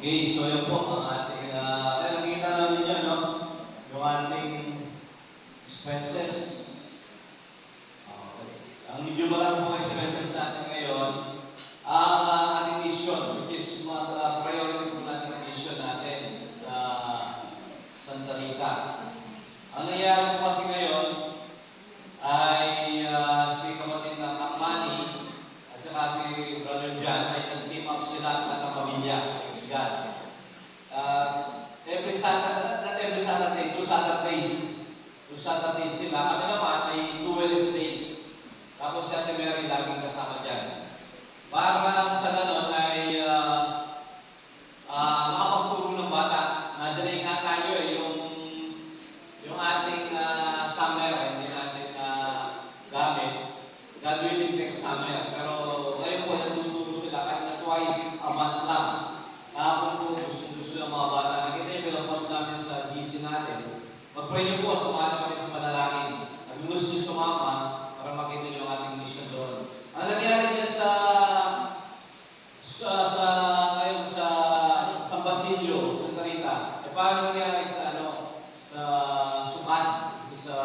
Okay, so yun po ang ating, nakikita namin yan, no? Yung ating expenses. Okay. Ang medyo malaki po expenses natin ngayon, ang ating mission, which is priority po natin ang mission natin sa Santa Rita. Ang nangyayari po kasi ngayon ay si kapatid na Kakmani at saka si Brother John ay nag-team up sila at pamilya. Praise God. Every Saturday, not every Saturday, 2 Saturdays. 2 Saturdays sila. Kami naman ay 2 Wednesdays. Tapos si Ate Mary laging kasama dyan. Para sa ganon ay makapagtulong ng bata. Nandiyan nga tayo yung ating summer, hindi natin gamit. Gagawin din next summer. Pero ngayon po, natutulong sila kahit na twice a month lang. Kung po gusto ng mga bata. Nakita yung pinapos namin sa GC natin. Mag-pray niyo po, sumama kami sa manalangin. Kung gusto niyo sumama, para makita niyo ang ating mission doon. Ang nangyari niya sa San Basilio, Santa Rita, paano nangyari sa Sukat, sa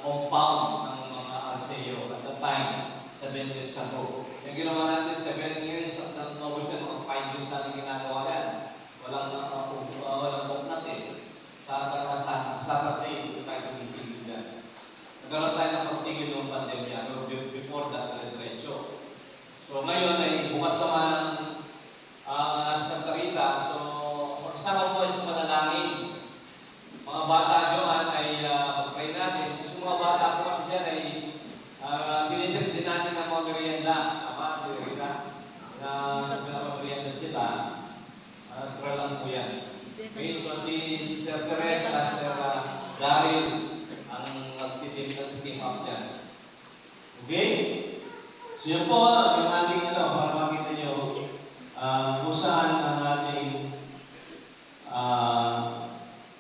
compound ng mga Arceo at that time, 7 years ago. Yung ginawa natin, 7 years at nag-novel dyan, mga 5 years natin ginagawa yan. Walang book natin. Saturday, hindi tayo tumitigil dyan. Nagkaroon tayo ng pagtigil ng pandemya, before that, diretso. So ngayon ay bukas naman ang Santa Rita. So, pagsama po ay sa panalangin. Mga bata doon ay pag-pray natin. Kasi mga bata po kasi dyan ay binitip din natin ng mga merienda. Tama, Rita? Na pinapamerienda sila. Try lang po yan. Okay, so si Sister Tere, Pastor Daryl, ang nag-team up dyan. Okay? So yun po, yung ating para makita nyo kung saan ang ating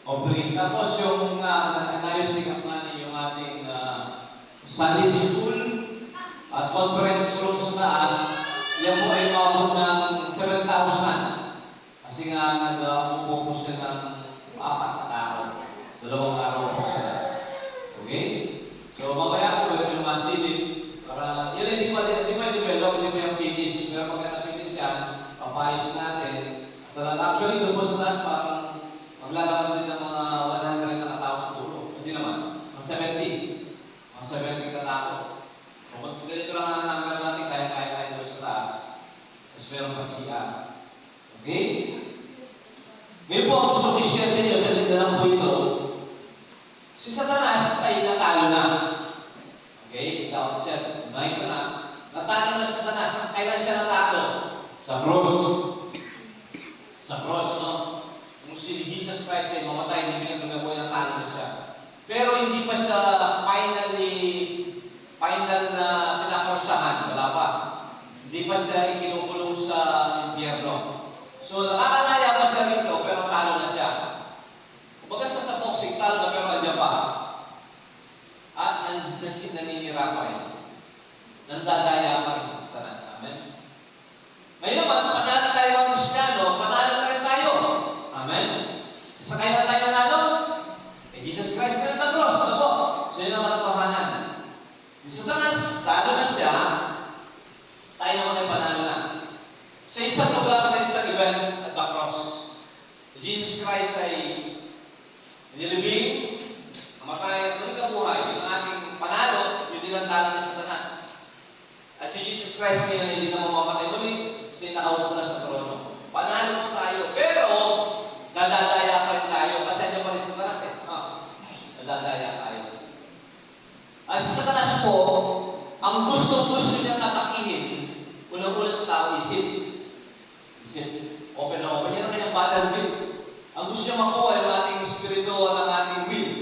operate. Tapos yung anayos ni Kakmani, yung ating Sunday School at conference room sa taas, yan po ay umabot ng 7,000. Kasi nga nag-upo po siya ng 4 na araw. 2 araw po siya. Okay? So mamaya po yung masilip. Para, yun hindi mo i-develop, hindi mo yung finish. Pero pag na-finish yan, papayos natin. At actually, doon po sa taas, parang maglalaman din ng mga 100 na katao sa dulo. Hindi naman. Mga 70. Mga 70 katao. Kung ganito lang ang number natin, kaya tayo doon sa taas. Tapos meron pa siya. Okay? Ngayon po, ang gusto ko i-share sa inyo, sa linda lang po ito. Si Satanas ay natalo na. Okay? Without self, kumain ka na. Natalo na si Satanas. Kailan siya natalo? Sa cross. Sa cross, no? Kung si Jesus Christ ay mamatay, hindi pinagagawa ng talo na siya. Pero hindi pa siya final na pinakursahan. Wala pa. Hindi pa siya ikinukulong sa impyerno. So, nakakalaya pa siya rito, pero talo na siya. Kumbaga sa boxing, talo na pero andyan pa. At naninira pa rin. Nandadaya pa rin sa Satanas. Amen? Ngayon naman, panalo tayo ng Kristiyano, panalo na rin tayo. Amen? Sa kailan tayo nanalo? Jesus Christ na nag-cross. Ano po? So, yun ang katotohanan. Yung Satanas, talo na siya, tayo naman ay panalo na. Sa isang lugar, sa isang event at the cross, Jesus Christ ay nilibing, namatay at nagkabuhay. Yung ating panalo, yung dinantalo ni Satanas. At si Jesus Christ ngayon hindi na mamamatay muli kasi nakaupo na sa trono. Panalo po tayo. Pero, nadadaya pa rin tayo. Kasi andyan pa rin sa Satanas eh. Nadadaya tayo. At si Satanas po, ang gusto niya tatakihin, unang-una sa tao, isip. Open na open. Yan ang kanyang battlefield. Ang gusto niya makuha yung ating espiritu ng ating will.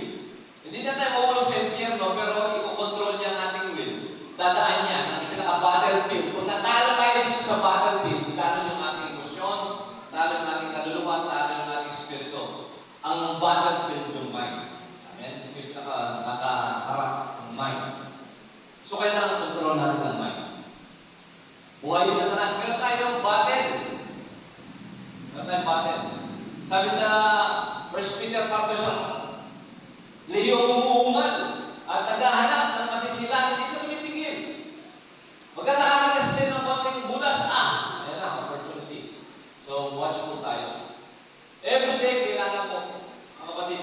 Hindi na tayo mawulong sa impyerno, pero ikokontrol niya ang ating will. Dadaan niya ang pinaka-battlefield. Kung natalo tayo dito sa battlefield, talo yung ating emosyon, talo yung ating kaluluwa, talo yung ating espiritu. Ang battlefield yung mind. Amen? Yung pinaka-nakaharap ng mind. So, kailangan kontrol natin ang mind. Buhay sa Satanas, meron tayong battle. Meron tayong battle. Leyong umuungan at naghahanap ng masisilan, hindi siya tumitigil. Maganda nakakita kasi siya ng konting bulas, ayan na, opportunity. So, watchful tayo. Every day, kailangan po, mga kapatid,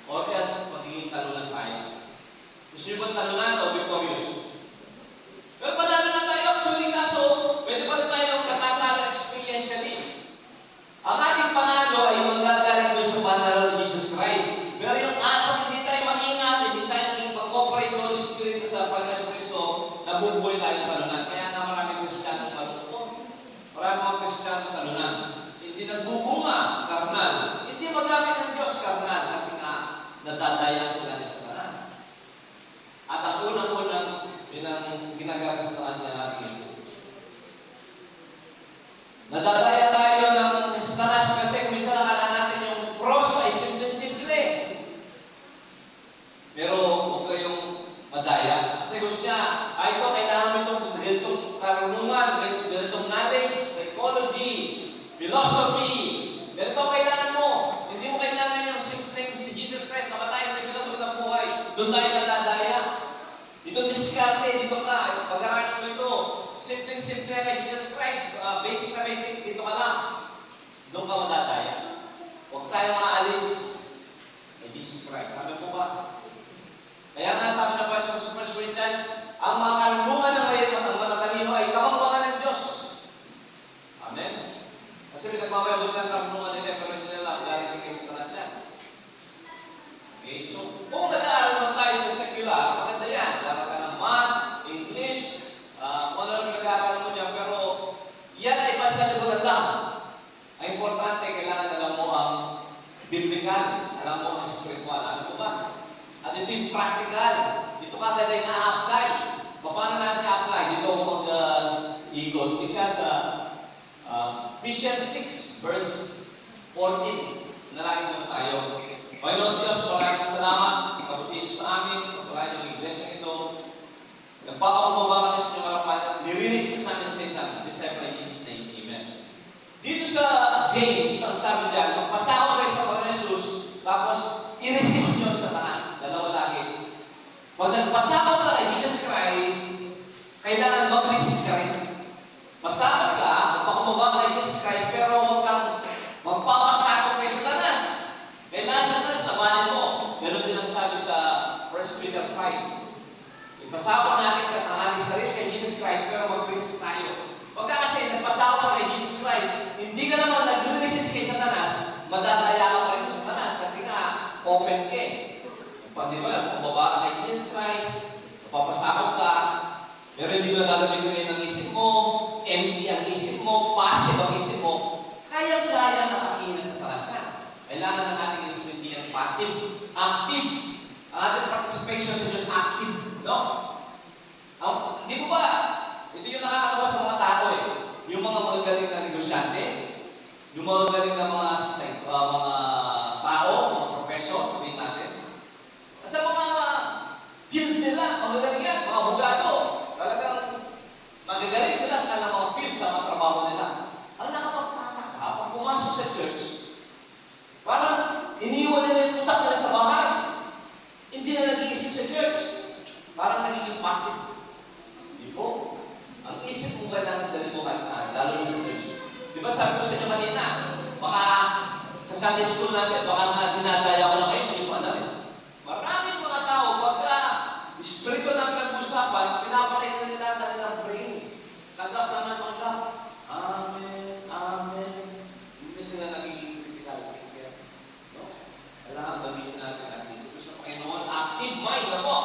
or else, magiging talunan tayo. Gusto nyo ba talunan o victorious? Pero panalo na tayo, actually, kaso, pwede pa rin tayo katatalo experientially. Ang ating panalo ay manggagaling doon sa panalo ni Jesus Christ. Pero yung atong hindi tayo maingat, hindi tayo naging pag-cooperate sa Holy Spirit sa Panginoon Kristo, nabubuhay tayong talunan. Kaya nga maraming Kristiyanong malungkot. Maraming mga Kristiyanong talunan. Hindi nagbubunga, karnal. Hindi magamit ng Diyos, karnal. Kasi nga, nadadaya sila ni Satanas. At ang unang-unang, yun ang ginagawa sa taas niya natin isip. Nadadaya tayo ng Satanas kasi kung isa nakala natin yung cross ay simple-simple. Pero huwag kayong madaya. Kasi gusto niya, ito, kailangan mo itong ganitong karunungan, ganitong knowledge, psychology, philosophy. Ganito kailangan mo. Hindi mo kailangan yung simpleng si Jesus Christ, nakatayo na bilang ng buhay. Doon tayo nadadaya. Dito diskarte, dito ka, pag-aralan mo ito. Simpleng-simple kay Jesus Christ, basic na basic, dito ka lang. Doon ka madadaya. Huwag tayo maalis kay Jesus Christ. Sabi po ba? Kaya nga sabi na pa sa 1 Corinthians, ang mga karunungan ng mayroon, ang matatalino ay kamangmangan ng Diyos. Amen? Kasi may nagmamayabot ng karunungan nila, pero hindi nila galing kay Satanas yan. Okay? So, kung nag-aaral lang tayo sa secular, maganda yan. Dapat ka ng math, English, kung ano yung nag-aaral mo niya, pero yan ay pasalibutan lang. Ang importante, kailangan alam mo ang biblical, alam mo ang spiritual. Ano mo ba? At ito yung practical. Dito ka kagad na-apply. Paano natin na-apply? Dito ako mag-ikot. Isa sa Ephesians 6, verse 14. Nalangin muna tayo. Panginoon Diyos, maraming salamat sa kabutihan sa amin. Pagpalain yung iglesia ito. Nagpapakumbaba kami sa inyong harapan at nire-resist namin sa Satan. Disciple in His name. Amen. Dito sa James, ang sabi diyan, magpasama kayo sa Panginoon Jesus, tapos i-resist nyo sa Satanas. Dalawa lagi. Pag nagpasama ka kay Jesus Christ, kailangan mag-resist ka rin. Pasama ka, magpakumbaba ka kay Jesus Christ, pero huwag kang magpapasakot kay Satanas. Kailangan sa Satanas, labanan mo. Ganon din ang sabi sa 1 Peter 5. Ipasakot natin ang ating sarili kay Jesus Christ, pero mag-resist tayo. Pagka kasi nagpasakot ka kay Jesus Christ, hindi ka naman nag-resist kay Satanas, madadaya ka pa rin ng Satanas kasi nga, open ka eh. Pag di ba, bumaba ka kay Jesus Christ, papasakot ka, pero hindi mo gagamitin ng isip mo, empty ang isip mo, passive ang isip mo, kaya-kaya na pakinggan sa Satanas yan. Kailangan ng ating isip hindi yan passive, active. Ang ating participation sa Diyos active, no? Hindi ko ba, ito yung nakakatawa sa mga tao eh. Yung mga magagaling na negosyante, yung mga magaling na mga tao, mga professor, sabihin natin. Sa mga field nila, magagaling yan, mga abogado. Talagang magagaling sila sa mga field, sa mga trabaho nila. Ang nakapagtataka, pag pumasok sa church, parang iniwan nila yung utak nila sa bahay. Hindi na nag-iisip sa church. Parang nagiging passive. Hindi po. Ang isip mo kailangan dali mo kahit saan, lalo na sa church. Di ba sabi ko sa inyo kanina, baka sa Sunday school natin, baka nga dinadaya ko na kayo, hindi ko alam. Maraming mga tao, pagka spiritual na pinag-usapan, pinapalay na nila ang kanilang brain. Tanggap lang ng tanggap. Amen, amen. Hindi sila nagiging critical. No? Kailangan gamitin natin ang isip. Gusto ng Panginoon, active mind na po.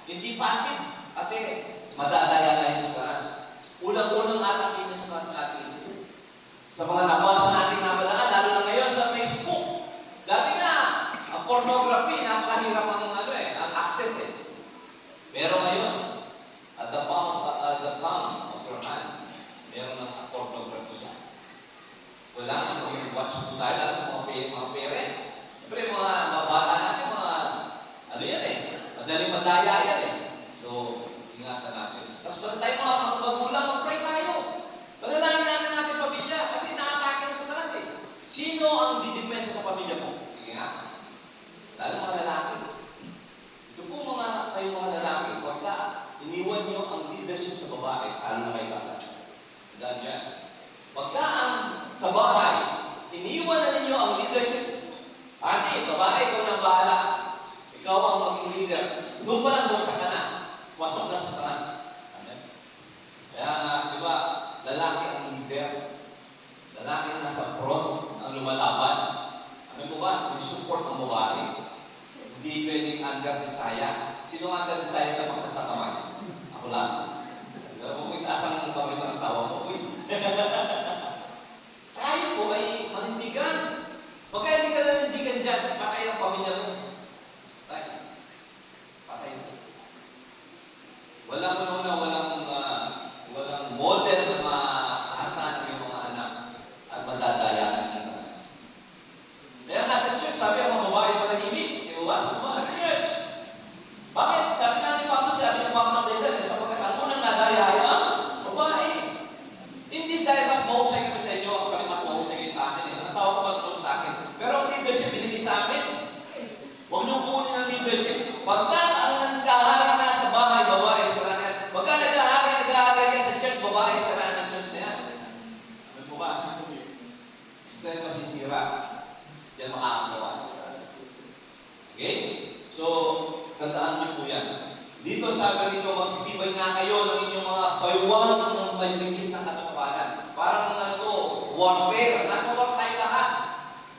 Hindi passive. Kasi madadaya tayo sa taas. Unang-unang anak kita sa taas sa ating isip. Sa mga nabasa natin nabalaan, lalo na ngayon sa Facebook. Dati nga, ang pornography, napakahirap ang access eh. Pero ngayon, at the palm of your hand, meron na sa pornography yan. Wala nga, watch po tayo lalo sa mga parents. Siyempre, mga bata natin, ano yan eh, madaling madaya yan eh. So, ingatan natin. Tapos ba't tayo mga magulang, mag-pray tayo. Panalangin natin ating pamilya kasi nakatake sa talas eh. Sino ang didepensa sa pamilya mo? Sige nga. Lalo mga lalaki. under Desire. Sino under Desire na magtas sa kamay? Ako lang. Kung itaas ang kamay ng asawa mo, uy. Tayo po ay manindigan. Pagka hindi ka nanindigan dyan, patay ang pamilya mo. Patay. Walang model na maasahan ng mga anak at madadayaan sa taas. Kaya nasa church, sabi ang mga babae manahimik, iwas sa church. Bakit? Sabi nga ni Pablo, sabi ng mga David, sapagkat ang unang nadaya ay ang babae. Hindi dahil mas mahusay kami sa inyo, kami mas mahusay kayo sa akin. Ang asawa ko mas sa akin. Pero ang leadership hindi sa amin. Huwag niyo kunin ang leadership. Pagka ang nagkahari na sa bahay, babae, sara na yan. Pagka nagkahari ka sa church, babae, sara ng church na yan. Ano po ba? Dahil masisira. Diyan makakagawa sa taas. Okay? So, tandaan niyo po yan. Dito sabi rito, magsitibay nga kayo ng inyong mga baywang ng may bigis na katotohanan. Parang warfare. Nasa war tayo lahat.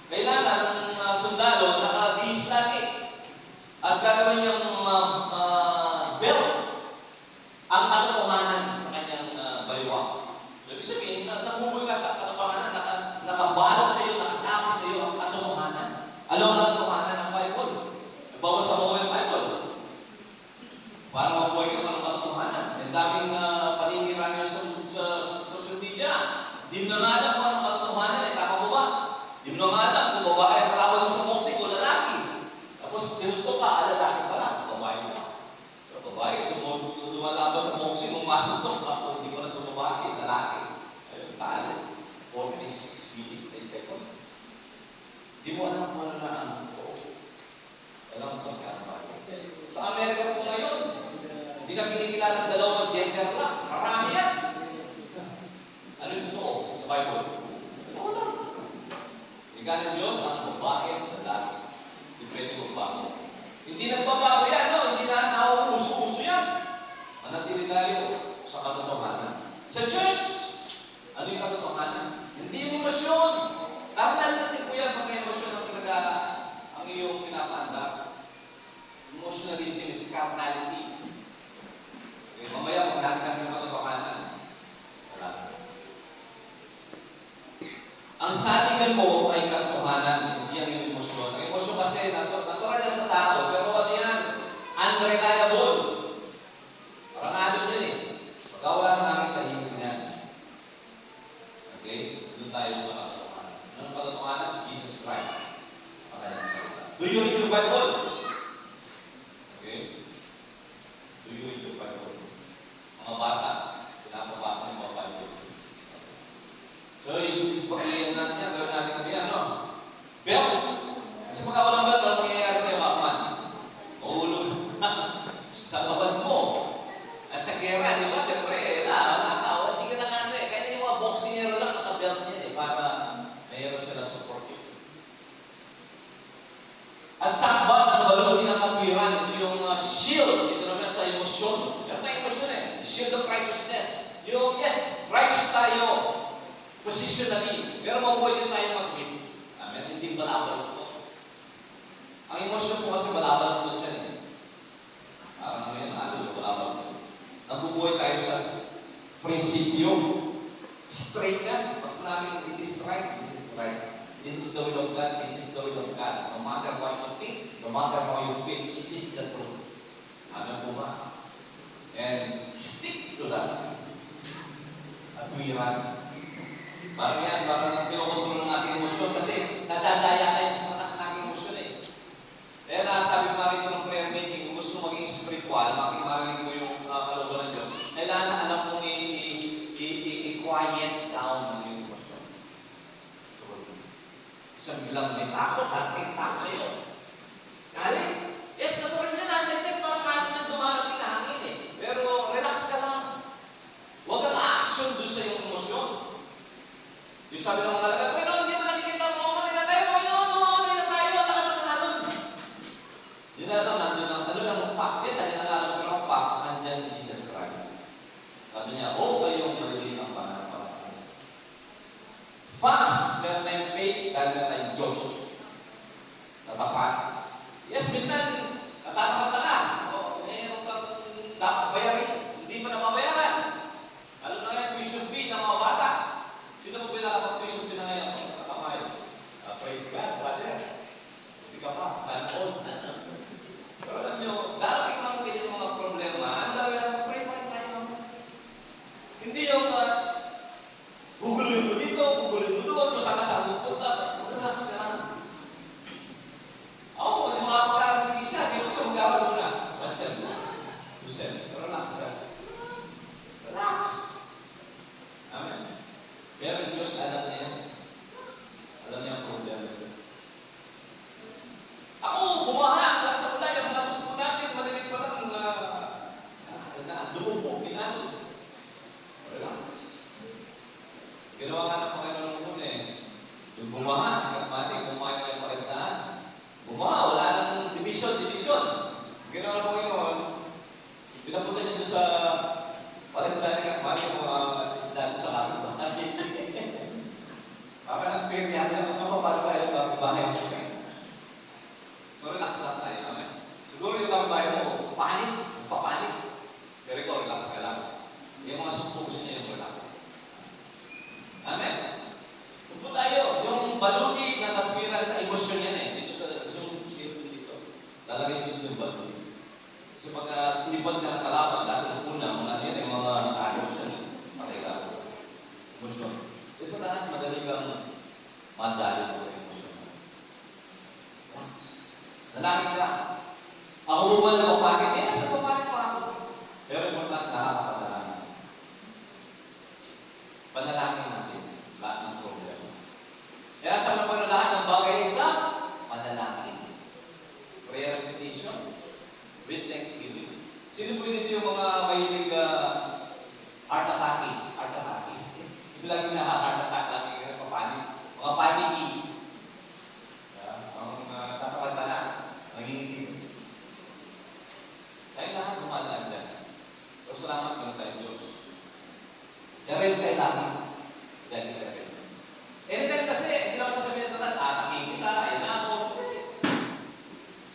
Kailangan ng sundalo nakabihis lagi. At gagawin niyang belt ang katotohanan sa kanyang baywang. So, ibig sabihin, nangungul ka sa katotohanan, nakabalot sa iyo, nakatapit sa iyo ang katotohanan. Ano ang katotohanan ng Bible? Bawas sa mga Bible. Para mabuhay ka ng katotohanan. Ang daming paninira niya sa social media. Di mo na nga alam kung anong katotohanan ay tama mo ba? Di mo na nga alam kung babae ang kalaban mo sa boxing o lalaki. Tapos tinuto ka, lalaki pala, babae ka. Pero babae, lumalaban sa boxing, umasuntok ako, hindi pa na babae, lalaki. Ayun, talo. 46 minutes, 6 seconds. Di mo alam kung ano na ang totoo. Alam mo kasi ano ba? Sa Amerika po ngayon, hindi na kinikilala ng dalawang gender lang. Marami yan. Ano yung totoo sa Bible? Ano lang? Ika ng Diyos ang babae at lalaki. Hindi pwede magbago. Hindi nagbabago yan, no? Hindi na nauuso-uso yan. Manatili tayo sa katotohanan. Sa church, ano yung katotohanan? Hindi yung emosyon. Karnal natin po yan, pagka emosyon ang iyong pinapaanda. Emotionalism is carnality. Okay, mamaya pag nakita ng katotohanan, wala. Ang saligan mo ay katotohanan, hindi ang emosyon. Ang emosyon kasi, natural yan sa tao, pero ano yan? Unreliable. Parang ano din eh. Pagka wala nang nakita, hindi yan. Okay? Doon tayo sa katotohanan. Anong katotohanan? Si Jesus Christ. Do you read your Bible? Okay? Do you read your Bible? Mga bata, pinapabasa ng mga Bible. So, ipag-iyan natin yan, gawin natin kami yan, no? Pero, kasi pagka walang bata, ano mangyayari sa'yo, Makman? Mahulog sa kabad mo. Sa gera, di ba? Siyempre, wala ka, hindi ka na ano eh. Kaya yung mga boxingero lang, nakabelt niya eh, para mayroon sila supportive. At sakba ng balon, hindi nakatwiran. Ito yung shield. Ito naman sa emosyon. Meron tayong emosyon eh. Shield of righteousness. Yung, yes, righteous tayo. Positionally. Pero mabuhay din tayo mag-win. Amen? Hindi balabal ito. Ang emosyon po kasi balabal ito dyan eh. Parang ngayon, balabal ito. Nabubuhay tayo sa prinsipyo. Straight yan. Pag sinabing, it is right, this is right. This is the will of God, this is the will of God. No matter what you think, no matter how you feel, it is the truth. Amen po ba? And stick to that. At wiran. Parang yan, parang pinokontrol ng ating emosyon kasi nadadaya tayo sa takas ng ating emosyon eh. Kaya nasabi pa rin ng prayer meeting, kung gusto maging spiritual, makikimarinig mo yung kalooban ng Diyos, kailangan alam mong i-quiet down ang iyong emosyon. Isang bilang may takot, dating takot sa iyo. Galing. Yes, natural niya nasa isip, parang kahit na dumarating na hangin eh. Pero relax ka lang. Huwag kang action doon sa iyong emosyon. Yung sabi ng mga lalaki, pero hindi mo nakikita mo, matay na tayo, matay na tayo, lakas ang halon. Hindi na alam, nandun ang facts. Yes, hindi na alam ko ng facts, andyan si Jesus Christ. Sabi niya, kayong maliliit ang pananampalataya. Facts, meron tayong faith, dahil meron tayong Diyos. Natapat. Yes, minsan, papanik. Pero ikaw, relax ka lang. Yung mga sumpo gusto niya yung relax. Amen. Kung po tayo, yung balugi na katwiran sa emosyon yan dito sa, yung shape dito, lalagay dito yung balugi. So pagka sinipan ka ng kalaban, dati ng una, mga yan, yung mga ayos yan, patay ka. Emosyon. E sa taas, madali kang madali mo yung emosyon. Nalangin ka. Ako mo ba na mapanik? Sa mapanik pa ako. Pero importante nakakapanalangin. Panalangin natin lahat ng problema. Kaya sa mga lahat ng bagay sa panalangin. Prayer meditation with thanksgiving. Sino po dito yung mga mahilig heart attacking? Heart attacking. Ito lang yung heart attack lang yung papanik. Mga paniki. Ang tatapanta na. Nanginginig. Tayo lahat dumadaan dyan. So, salamat ko na tayo Diyos. Kaya tayo lahat. Dahil kita rin. Anytime kasi, hindi naman sasabihin sa taas, ataking kita, ay na ako.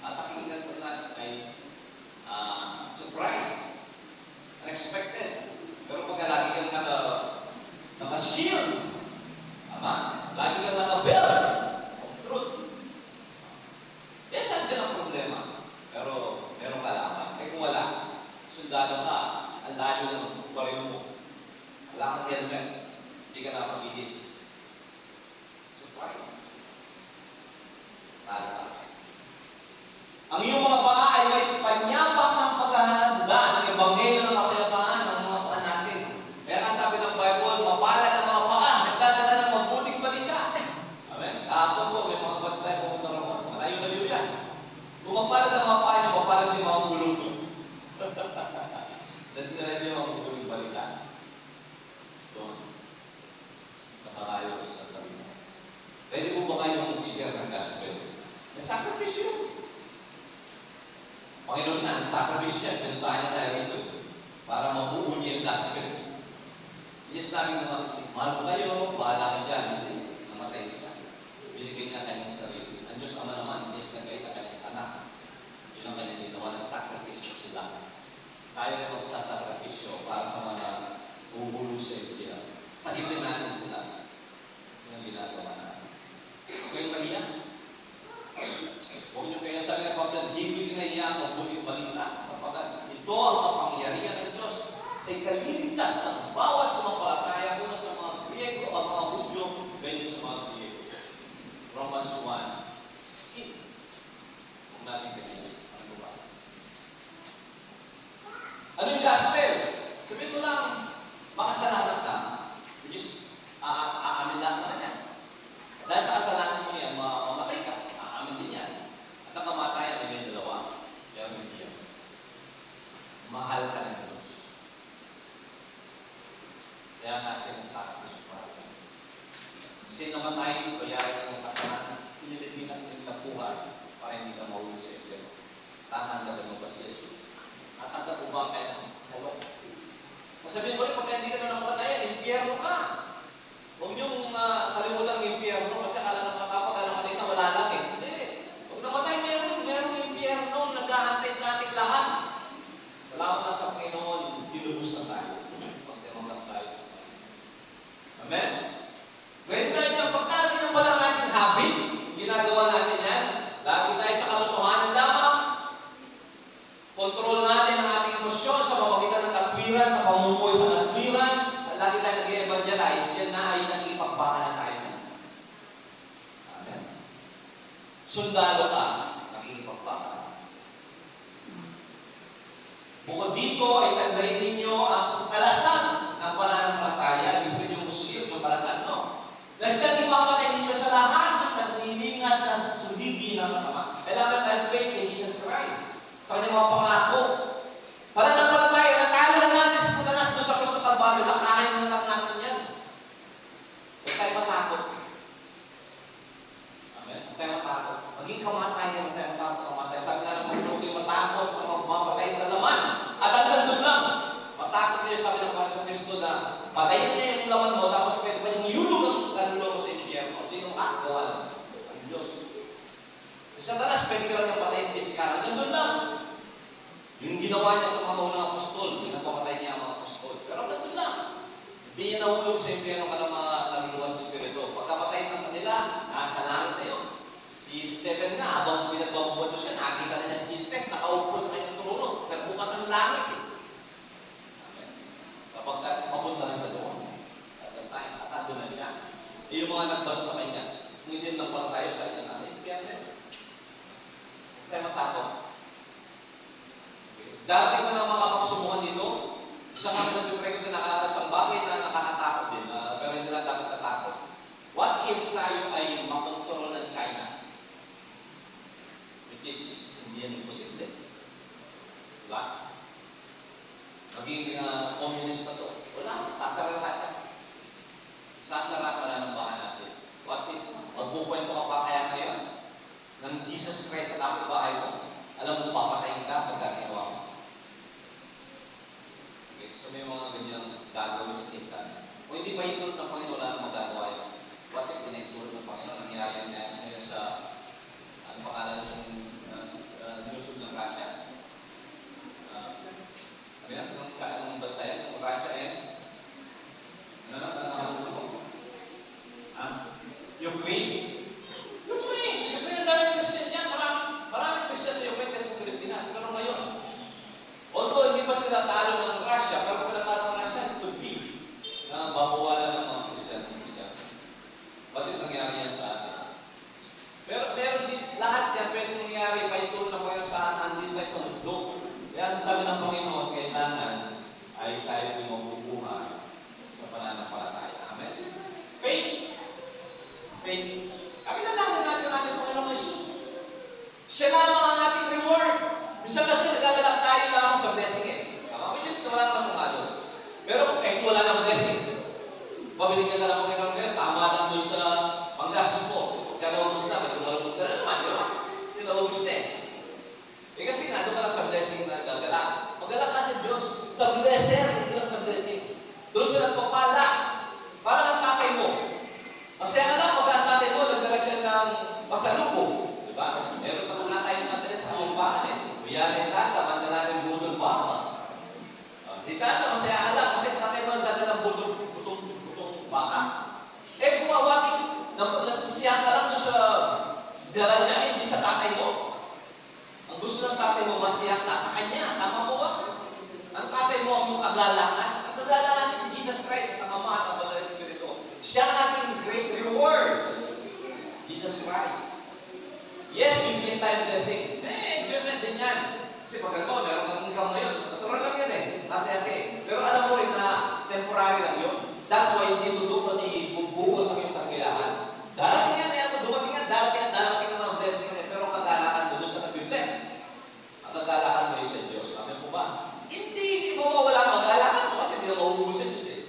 Ataking kita sa taas ay surprise. Unexpected. Pero pagka lagi kang naka-shield, tama? Lagi kang naka-belt of truth. Yes, andyan ang problema. Pero, meron ka laman. Kung wala, sundalo ka, ang layo ng baril mo. Wala kang helmet, hindi ka nakapagigis. Surprise. Talo ka. Ang iyong mga paa ay may panyapak ng paghahanda ng ebanghelyo ng kapayapaan ng mga paa natin. Kaya nga sabi ng Bible, mapalad ang mga paa, nagdadala ng mabuting balita. Amen? Kahapon po, may mga batay po ng Ramon. Malayo-layo yan. Kung mapalad ang mga paa, mapalad yung mga gulong ko. Nagdadala yung mga mabuting balita. Doon. Sa Marayos, sa Tarina. Pwede po ba kayo mag-share ng gospel? May sakripisyo. Panginoon na, sakripisyo niya. Pinuntahan niya tayo rito. Para mabuo niya yung gospel. Yes, namin mga, mahal ko kayo, bahala ka dyan. Hindi, namatay siya. Binigay niya kanyang sarili. Ang Diyos Ama naman, hindi nagay na kanyang anak. Yun ang kanyang ginawa ng sakripisyo sila. Tayo na magsasakripisyo para sa mga uhulo sa iyo. Sagitin natin sila. Yun ang ginagawa natin. Huwag kayong mahiyak. Huwag niyo kaya sabi ng Pablo, hindi kinahiya ang mabuting balita sapagkat ito ang kapangyarihan ng Diyos sa ikaliligtas ng bawat sumampalataya muna sa mga Griego o mga Hudyo, ganyan sa mga Griego. Romans 1:16. Huwag natin ganyan. Ano ba? Ano yung gospel? Sabihin mo lang, makasalanan ka, which is, aamin lang naman yan. Dahil sa kasalanan mo yan, mamatay ka, aamin din yan. At ang kamatayan ay may dalawa. Kaya hindi yan. Mahal ka ng Diyos. Kaya nga siya ng sacrifice para sa iyo. Kasi namatay, bayaran ng kasalanan, pinilipinan ng kapuhan para hindi ka mahulog sa iyo. Tatanggalin mo ba si Jesus? At hanggang ubang kayo ng dalawa. Masabihin mo rin, pagka hindi ka na namatay, impyerno ka. Huwag niyong kalimutan ng impyerno kasi akala ng kapag namatay na wala lang eh. Hindi. Huwag namatay, merong impyerno naghahantay sa ating lahat. Salamat lang sa Panginoon, dilubos na tayo. Pagtinong lang tayo sa Panginoon. Amen? Ngayon tayo ng pagkain ng walang ating habit, ginagawa natin yan. Lagi tayo sa katotohanan lamang. Kontrol natin ang ating emosyon sa pamamagitan ng katwiran, sa pamumuhay sa katwiran. Lagi tayo nag-evangelize, yan na ay nakipagbakan na tayo. Amen. Sundalo ka, nakikipagbakan. Bukod dito ay taglayin ninyo ang kalasan ng pananampalataya. Ibig sabihin yung shield, yung kalasan, no? Na siya ipapatay ninyo sa lahat ng naglilingas na suligi ng masama. Kailangan tayo faith kay Jesus Christ. Sa kanyang mga pangako. Para napalataya, natalo na natin sa Satanas doon sa Kristo Kalbaryo, lakarin na lang natin yan. Huwag tayo matakot. Amen? Huwag tayo matakot. Maging kamatayan, huwag tayo matakot sa kamatay. Sabi nga naman, huwag tayo matakot sa mga mapatay sa laman. At hanggang doon lang. Matakot kayo, sabi ng Panginoon sa Kristo na patayin niya yung laman mo, tapos pwede pa niyang iulog ang kaluluwa mo sa impyerno. Sino gawa lang? Ang Diyos. Sa Satanas, pwede ka lang yung patayin pisikal. Hanggang doon lang. Yung ginawa niya sa mga unang apostol, pinagpamatay niya ang mga apostol. Pero ganun lang. Hindi niya nahulog sa impyerno ka ng mga naluluwag ng Espiritu. Pagkapatay ng kanila, nasa langit na yun. Si Stephen nga, habang pinagbabato siya, nakita na niya si Jesus, nakaupo sa kanyang trono. Nagbukas ang langit eh. Amen. Kapag papunta na siya doon, at doon na siya. Yung mga nagbato sa kanya, kung hindi lang pala tayo sa kanya, nasa impyerno. Tayo matakot. Darating na ng mga kapagsumukan dito, isang kami nag-pray na isang bagay na nakakatakot din, pero hindi na dapat natakot. What if tayo ay makontrol ng China? Which is, hindi yan imposible. Diba? Maging communist na to. Wala, sasara lahat. Sasara pa na ng bahan natin. What if, magbukwento ka pa kaya ngayon ng Jesus Christ sa kapitbahay mo? Alam mo, papatayin ka pagka ginawa mo. Okay, so may mga ganyang gagawin sa Satan. Kung hindi pa hinulot ng Panginoon, wala nang magagawa yun. What if pinahintulot ng Panginoon? Nangyari niya ngayon sa, ano pangalan yung nilusog ng Russia? Ano yan? Anong bansa yan? Ang Russia yan? Ano mo? Ukraine? Ukraine ang daming Christian niya. Maraming Christian sa Ukraine kasi sa Pilipinas. Pero ngayon, although hindi pa sila talo ng Russia, pero kung natalo ng Russia, it could be na babawalan ng mga Christian. Bakit nangyari yan sa atin? Pero lahat yan pwede nangyari pa ito na kayo saan andin tayo sa mundo. Kaya sabi ng Panginoon, kailangan ay tayo mabubuhay sa pananampalataya. Amen? Faith. Faith. Kakilalanin natin ang Panginoong Jesus. Siya lamang ang ating reward. Bisa kasi nagagalak tayo lamang sa blessing eh. Which is wala naman sa doon. Pero kahit wala ng blessing, mabiligyan na lang ang Panginoon ngayon, tama lang doon sa panggastos mo. Kaya naubos na, may tumalabot ka na naman, di ba? Kasi naubos na eh. Kasi nga, doon ka lang sa blessing na gagalak. Magalak ka sa Diyos, sa blessing, hindi lang sa blessing. Doon siya nagpapala. Parang ang tatay mo. Masaya ka lang, pag ang tatay mo, nagdala siya ng pasalubong. Di ba? Meron ka mga tayo natin sa kumpaan eh. Kuya rin tata, mandala rin butong baka. Si tata, masaya ka lang, kasi sa tatay mo, nagdala ng butong baka. Eh, kumawating, nagsisiyahan ka lang doon sa dala niya, hindi sa tatay mo. Ang gusto ng tatay mo, masiyak na sa kanya. Tama po ba? Ang tatay mo ang kagalakan. Ang kagalakan si Jesus Christ, ang Ama at ang Banal na Espiritu. Siya ang ating great reward. Jesus Christ. Yes, bibigyan tayo blessing. Enjoyment din yan. Kasi pag ito, meron kang income ngayon. Natural lang yan eh. Nasa yate. Pero alam mo rin na temporary lang yun. That's why hindi mo doon ni bubuhos ang iyong kagalakan. Darating yan, ayan mo, dumating yan, darating ang mga blessing yan. Pero kagalakan doon sa nag-bless. Ang kagalakan mo sa Diyos. Sabi po ba? Hindi mawawala ang kagalakan mo kasi hindi na mahuhubos sa Diyos eh.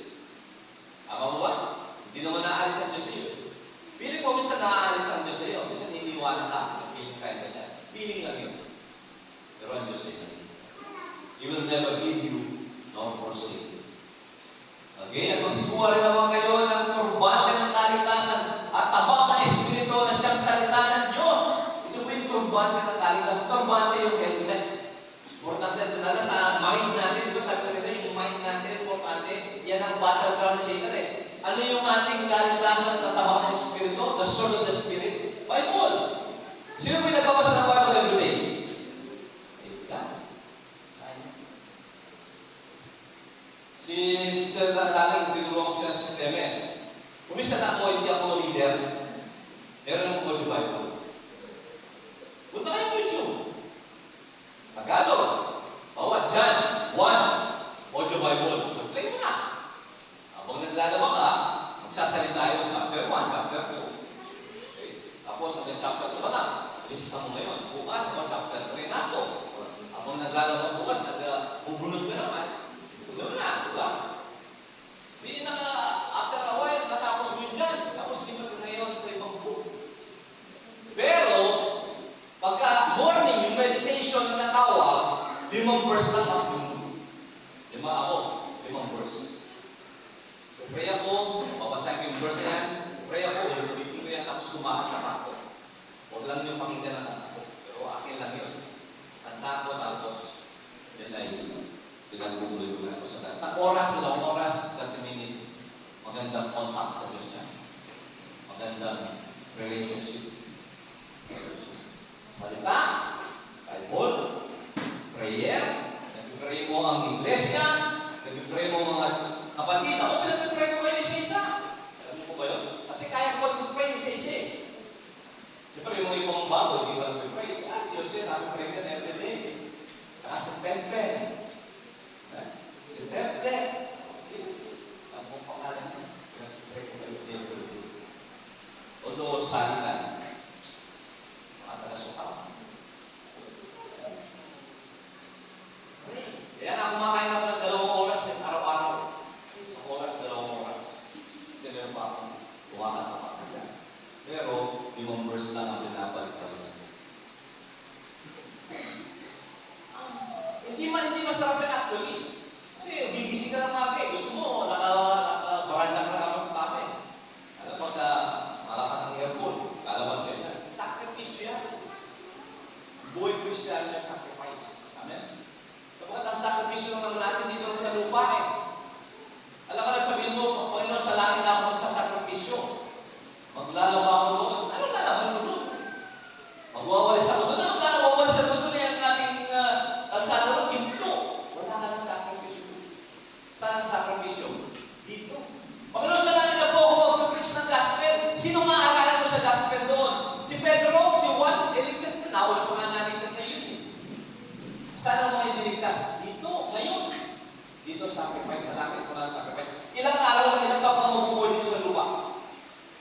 Tama mo ba? Hindi naman naaalis ang Diyos sa iyo. Piling mo, minsan naaalis ang Diyos sa iyo. Minsan niniwala ka. Piling kayo ganyan. Piling lang yun. Pero ang Diyos ay He will never leave you nor forsake you. Okay? At magsibuha rin naman kayo ng turbante ng kaligtasan at tabak na Espiritu na siyang salita ng Diyos. Ito po yung turbante ng kaligtasan. Turbante yung helmet. Importante talaga sa mind natin. Diba sabi nila yung mind natin, importante. Yan ang battleground sa eh. Ano yung ating kaligtasan na tabak ng Espiritu? The sword of the Spirit. Bible. Sino po yung nagbabasa ng Bible every day? Praise God. Sayang. Si Sister Laling, tinulungan ko siya ng sistema eh. Kumisa na ako, hindi ako leader. Meron akong audio Bible. Punta kayo sa YouTube. Tagalog. Bawa, John 1. Audio Bible. Mag-play mo na. Habang naglalaba ka, magsasalita yung chapter 1, chapter 2. Okay. Tapos, hanggang chapter 2 na. Lista mo ngayon. Bukas, ako chapter 3 na ako. Habang naglalaba bukas, bubunod ka naman. Doon na, diba? Hindi after a while, natapos mo yun dyan. Tapos di mo ngayon sa ibang book. Pero, pagka morning, yung meditation na tawag, 5 verse lang maximum. 5 ako, 5 verse. Pray ako, babasahin ko yung verse yan. Pray ako, ulitin ko yan, tapos kumakat na ako. Huwag lang yung pakinggan ng anak ko. Pero akin lang yun. Tanda ko, tapos nagbubuloy ako sa daan. Sa oras, 30 minutes, magandang contact sa Diyos niya. Magandang relationship. Salita, Bible, prayer, nag-pray mo ang iglesia, nag-pray mo mga kapatid. Ako, pinag-pray ko kayo isa-isa. Alam mo ba yun? Kasi kaya ko mag-pray isa-isa. Siyempre, yung ibang bago, hindi ba nag-pray? Si Jose, nag-pray ka everyday. Saka si Pepe. Si Pepe. Ang mong pangalan niya. Nag-pray ko everyday. Although, salitan. Taga-suka. Kaya nga, kumakain ako ng 2 oras araw-araw. Isang oras, 2 oras. Kasi meron pa akong buwakan na pakagyan. Pero, 5 verse lang ang binabalik ko. Hindi masarap yan actually. Kasi gigising ka ng maga. Gusto mo, nakabaranda ka naman sa tabi. Alam mo, malakas ang aircon. Kalabas ka yan. Sakripisyo yan. Buhay Kristiyan niya sacrifice. Amen? Kapag ang sakripisyo ng naman natin dito sa lupa alam mo na sabihin mo, Panginoon, sa langit na ako magsasakripisyo. Maglalawa ako doon. Anong lalaban mo doon? Magwawalis ako doon. Anong lalawawalis ako doon? Yan ating kalsada doon. Ginto. Wala ka ng sakripisyo. Saan ang sakripisyo? Dito. Panginoon, sa langit na po ako mag-preach ng gospel. Sino maaalala mo sa gospel doon? Si Pedro, si Juan, iligtas na. Wala pa nga naligtas sa iyo. Saan ang mga iniligtas? Dito, ngayon. Dito, sacrifice sa langit. Wala sacrifice. Ilang araw, ilang taon na mabubuhay dito sa lupa?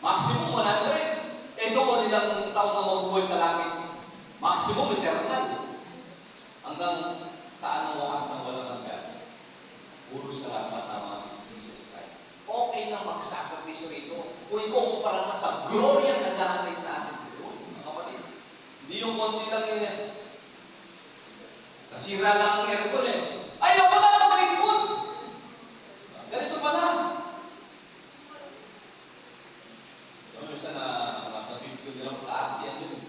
Maximum 100. Doon ilang taon na mabubuhay sa langit. Maximum eternal. Hanggang saan ang wakas ng walang hanggan? Puro sa lahat kasama ng Jesus Christ. Okay na magsakripisyo rito. Kung ikukumpara na sa glory ang naghahanay sa atin. Mga kapatid. Hindi yung konti lang yun. Nasira lang ang aircon Ayaw ko na mag-input! Ganito pala. Yung isa na nakapipigil ng paakyan yun.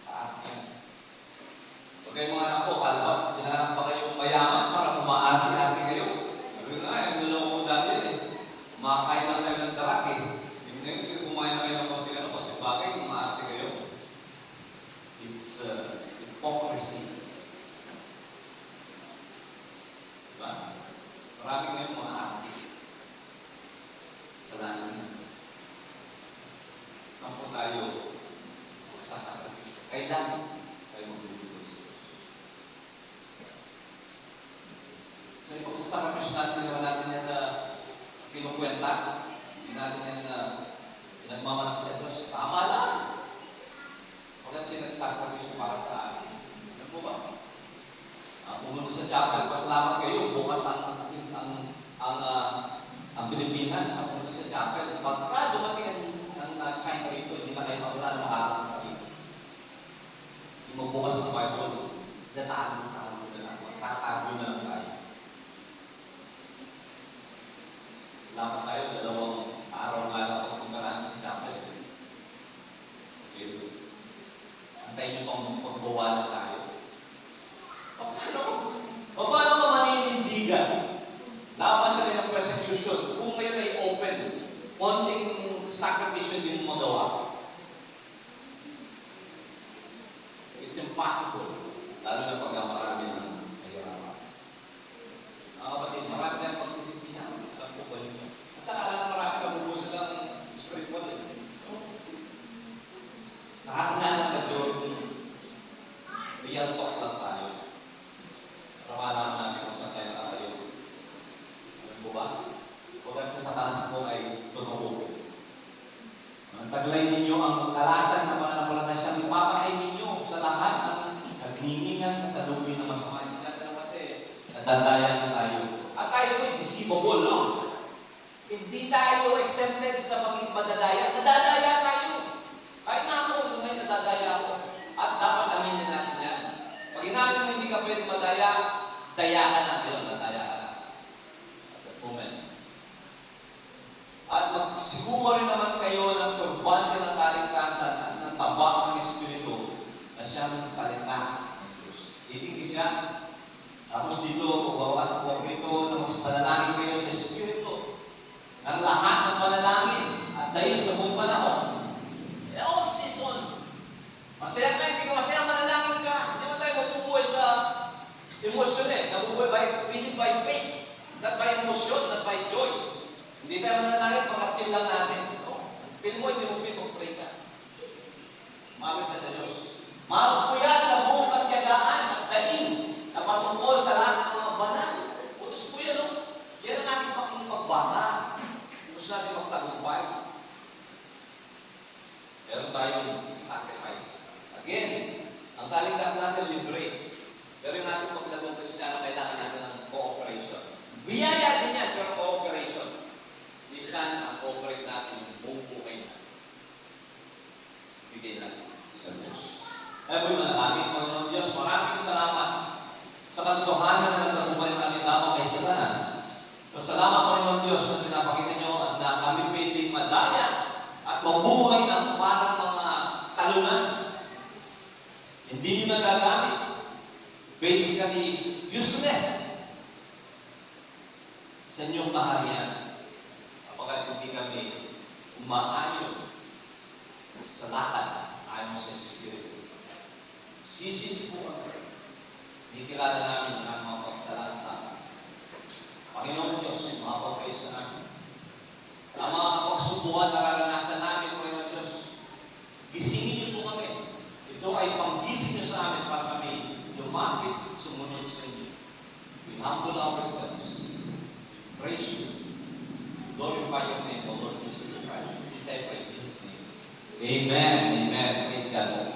Paakyan. Huwag kayong mga anak ko, kalma. Hinahanap pa kayong mayaman para kumaari-ari kayo. Sabi nga, yung dalawa ko dati kumakain lang kayo ng darak Hindi kumain na kayo ng pagpilano ko. Bagay, kumaari kayo. It's hypocrisy. Diba? Marami ngayon mga ate. Salamat na. Saan po tayo magsasakripisyo? Kailan tayo maglulugod sa Diyos? So, yung magsasakripisyo natin, naman natin yan na kinukwenta. Hindi natin yan na pinagmamalaki sa Diyos. Tama lang. Huwag siya nagsasakripisyo para sa atin. Ano po ba? Pumunta sa chapel, pasalamat kayo. Bukas ang Pilipinas, pumunta sa chapel. Pagka dumating ang China rito, hindi na kayo wala na makakita dito. Yung magbukas ng Bible, tatago na lang tayo. Salamat tayo, 2 araw nga lang ako pumunta sa chapel. Okay. Antayin nyo pang pagbawa tayo. Paano ka maninindigan? Laban sa kanyang persecution, kung ngayon ay open, konting sakripisyo din mo magawa. It's impossible. Lalo na pag marami ng mahirapan. Mga kapatid, marami na pagsisisihan. Alam po ba yun? Kasi akala na marami kabubusan lang spiritual. Nakakilala na majority. Real talk lang tayo. Para malaman natin kung saan tayo nakatayo. Alam po ba? Huwag ang sa taas mo ay totoo. Ang taglay ninyo ang kalasan ng pananampalataya siyang ipapakay ninyo sa lahat ng nagningingas na sa lubi ng masama. Hindi natin kasi nadadayan na tayo. At tayo po ay deceivable, no? Hindi tayo exempted sa pagiging madadaya. Nadadaya tayo. Kahit na ako, ngayon nadadaya ako. At dapat aminin natin yan. Pag inamin mo hindi ka pwede madaya, daya ka na kayo, nadaya ka na. At that moment. At magsiguro rin naman kayo ng turbante ng kaligtasan at ng tabak ng Espiritu na siyang salita ng Diyos. Ibig siya, Tapos dito, magbawas po ito na mas panalangin kayo sa Espiritu ng lahat ng panalangin at dahil sa buong panahon. All season. Masaya ka, hindi ka masaya, manalangin ka. Hindi mo tayo mabubuhay sa emosyon Nabubuhay by faith. Not by emotion, not by joy. Hindi tayo manalangin, pagka-feel lang natin. No? Feel mo, hindi mo feel, mag-pray ka. Mamit ka sa Diyos. Magpuyat sa buong katiyagaan at daing na patungkol sa lahat ng mga banal. Putos po yan, no? Yan ang natin pakipagbaka. Gusto natin magtagumpay. Meron tayong sacrifices. Again, ang kaligtas natin libre. Pero yung natin paglagong Kristiyano, kailangan natin ng cooperation. Biyaya din yan, pero cooperation. Minsan, ang cooperate natin yung buong buhay natin. Bigay natin sa Diyos. Kaya po'y manalangin, Panginoon Diyos, maraming salamat sa katotohanan na nagtagumpay namin lamang kay Satanas. Salamat, Panginoon Diyos, sa pinapakita nyo at na kami pwedeng madaya at mabuhay ng parang mga talunan. Hindi nyo nagagamit. Basically, useless sa inyong kaharian kapag hindi kami umaayon sa lakad ayon sa Espiritu. Sisis po kami. Hindi kilala namin ang mga pagsalasama. Panginoon Diyos, makapaw kayo sa amin. Ang mga kapagsubuhan na nararanasan namin, Panginoon Diyos, gisingin niyo po kami. Ito ay panggising niyo sa amin para kami lumapit, sumunod sa inyo. We humble ourselves. Praise you. Glorify your name, O Lord Jesus Christ. This I pray in His name. Amen. Amen. Praise God.